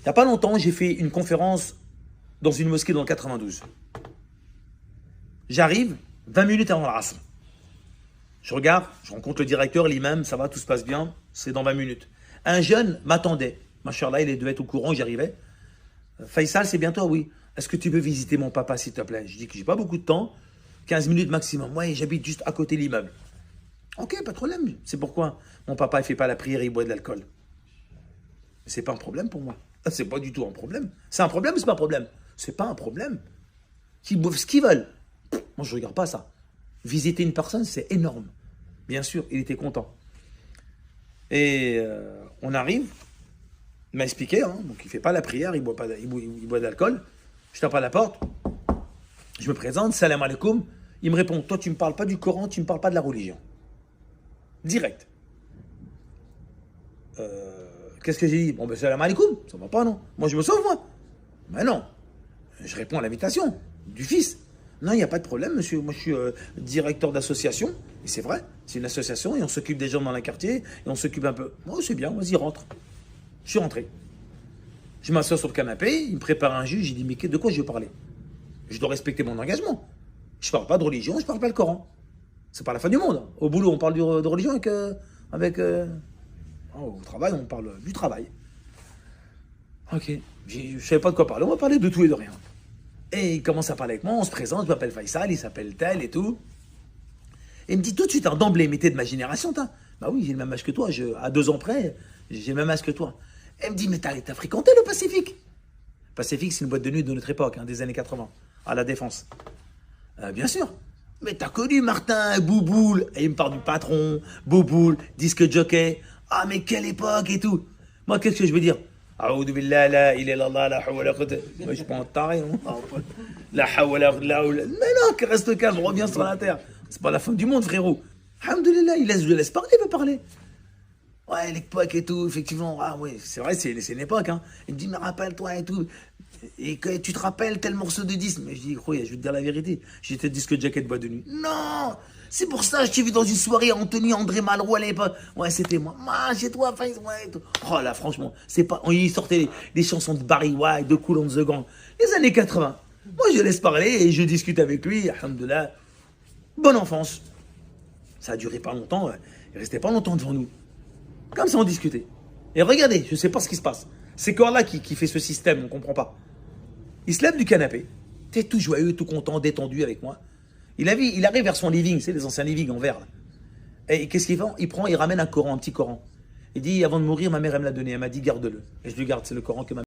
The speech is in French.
n'y a pas longtemps, j'ai fait une conférence dans une mosquée dans le 92. J'arrive 20 minutes avant l'Asr. Je regarde, je rencontre le directeur, l'imam, ça va, tout se passe bien, c'est dans 20 minutes. Un jeune m'attendait. Machallah, il devait être au courant, j'y arrivais. Faisal, c'est bientôt, oui. Est-ce que tu peux visiter mon papa, s'il te plaît? Je dis que j'ai pas beaucoup de temps, 15 minutes maximum. Moi, j'habite juste à côté de l'immeuble. Ok, pas de problème. C'est pourquoi mon papa, il fait pas la prière, il boit de l'alcool. C'est pas un problème pour moi. C'est pas du tout un problème. C'est un problème ou c'est pas un problème? C'est pas un problème. Qu'ils boivent ce qu'ils veulent. Moi, je regarde pas ça. Visiter une personne, c'est énorme. Bien sûr, il était content. Et on arrive, il m'a expliqué, hein, donc il fait pas la prière, il boit de l'alcool. Je tape à la porte, je me présente, salam alaikum. Il me répond, toi tu me parles pas du Coran, tu me parles pas de la religion. Direct. Qu'est-ce que j'ai dit? Bon ben salam alaikum, ça va pas non? Moi je me sauve moi. Ben non. Je réponds à l'invitation du fils. Non, il n'y a pas de problème, monsieur. Moi, je suis directeur d'association. Et c'est vrai, c'est une association et on s'occupe des gens dans le quartier et on s'occupe un peu. Oh, c'est bien, vas-y, rentre. Je suis rentré. Je m'assois sur le canapé, il me prépare un jus. J'ai dit, mais de quoi je vais parler? Je dois respecter mon engagement. Je ne parle pas de religion, je ne parle pas le Coran. C'est pas la fin du monde. Au boulot, on parle de religion au travail, on parle du travail. Ok. Je ne savais pas de quoi parler. On va parler de tout et de rien. Et il commence à parler avec moi, on se présente, je m'appelle Faisal, il s'appelle tel et tout. Et il me dit tout de suite, d'emblée, mais t'es de ma génération, toi. Bah oui, j'ai le même âge que toi, à 2 ans près, j'ai le même âge que toi. Et il me dit, mais t'as fréquenté le Pacifique? Pacifique, c'est une boîte de nuit de notre époque, des années 80, à la Défense. Bien sûr. Mais t'as connu Martin, Bouboule, et il me parle du patron, Bouboule, disque jockey. Ah, mais quelle époque et tout. Moi, qu'est-ce que je veux dire? Aoudou billah, la ilaha illallah, la hawla quwwata. Moi, je suis pas en taré, non? La hawla la hawla. Mais non, reste calme, reviens sur la terre. C'est pas la fin du monde, frérot. Alhamdoulilah, je le laisse parler, il veut parler. Ouais, l'époque et tout, effectivement. Ah oui, c'est vrai, c'est une époque, hein. Il me dit, mais rappelle-toi et tout. Et que tu te rappelles tel morceau de disque. Mais je dis, croyez, je vais te dire la vérité. J'étais disque jacket boîte de nuit. Non! C'est pour ça que je t'ai vu dans une soirée Anthony André Malraux à l'époque. Ouais, c'était moi. Chez toi, Faïs, ouais. Oh là, franchement, c'est pas. Il sortait des chansons de Barry White, de Kool and the Gang. Les années 80. Moi, je laisse parler et je discute avec lui. Alhamdoulilah. Bonne enfance. Ça a duré pas longtemps. Il restait pas longtemps devant nous. Comme ça, on discutait. Et regardez, je sais pas ce qui se passe. C'est Corps-là qui fait ce système, on comprend pas. Il se lève du canapé. T'es tout joyeux, tout content, détendu avec moi. Il arrive vers son living, c'est les anciens living en verre. Là. Et qu'est-ce qu'il fait? Il ramène un Coran, un petit Coran. Il dit, avant de mourir, ma mère, elle me l'a donné. Elle m'a dit, garde-le. Et je lui garde, c'est le Coran que ma